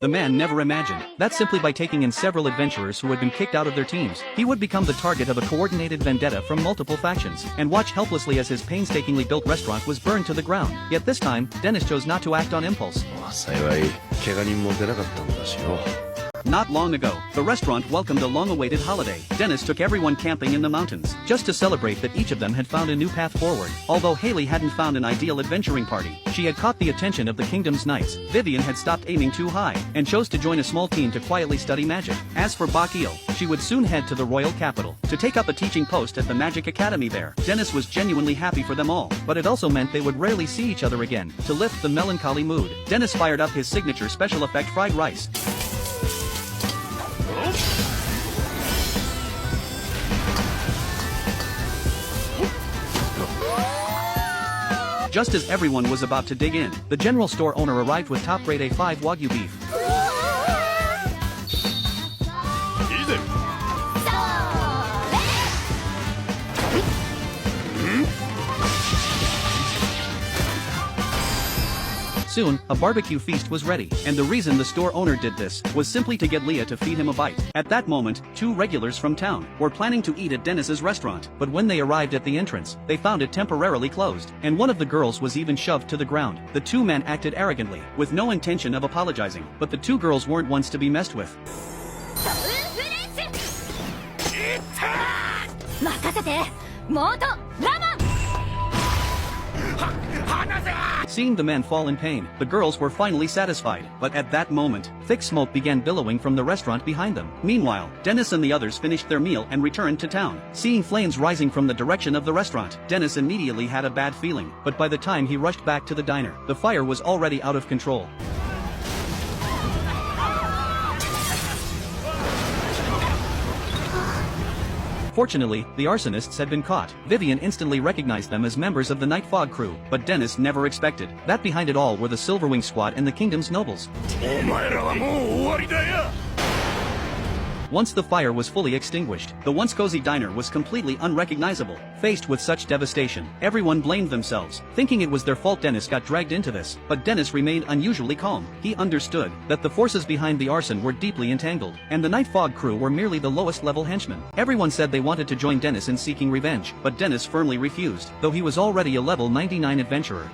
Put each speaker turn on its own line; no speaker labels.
the man never imagined that simply by taking in several adventurers who had been kicked out of their teams, he would become the target of a coordinated vendetta from multiple factions, and watch helplessly as his painstakingly built restaurant was burned to the ground. Yet this time, Dennis chose not to act on impulse. Not long ago, the restaurant welcomed a long-awaited holiday. Dennis took everyone camping in the mountains, just to celebrate that each of them had found a new path forward. Although Haley hadn't found an ideal adventuring party, she had caught the attention of the kingdom's knights. Vivian had stopped aiming too high, and chose to join a small team to quietly study magic. As for Bakio, she would soon head to the royal capital, to take up a teaching post at the magic academy there. Dennis was genuinely happy for them all, but it also meant they would rarely see each other again. To lift the melancholy mood, Dennis fired up his signature special effect fried rice. Just as everyone was about to dig in, the general store owner arrived with top-grade A5 Wagyu beef. Soon, a barbecue feast was ready, and the reason the store owner did this was simply to get Leah to feed him a bite. At that moment, two regulars from town were planning to eat at Dennis's restaurant, but when they arrived at the entrance, they found it temporarily closed, and one of the girls was even shoved to the ground. The two men acted arrogantly, with no intention of apologizing, but the two girls weren't ones to be messed with. Seeing the men fall in pain, the girls were finally satisfied, but at that moment, thick smoke began billowing from the restaurant behind them. Meanwhile, Dennis and the others finished their meal and returned to town. Seeing flames rising from the direction of the restaurant, Dennis immediately had a bad feeling, but by the time he rushed back to the diner, the fire was already out of control. Fortunately, the arsonists had been caught. Vivian instantly recognized them as members of the Night Fog crew, but Dennis never expected that behind it all were the Silverwing Squad and the kingdom's nobles. Once the fire was fully extinguished, the once cozy diner was completely unrecognizable. Faced with such devastation, everyone blamed themselves, thinking it was their fault Dennis got dragged into this, but Dennis remained unusually calm. He understood that the forces behind the arson were deeply entangled, and the Night Fog crew were merely the lowest level henchmen. Everyone said they wanted to join Dennis in seeking revenge, but Dennis firmly refused, though he was already a level 99 adventurer.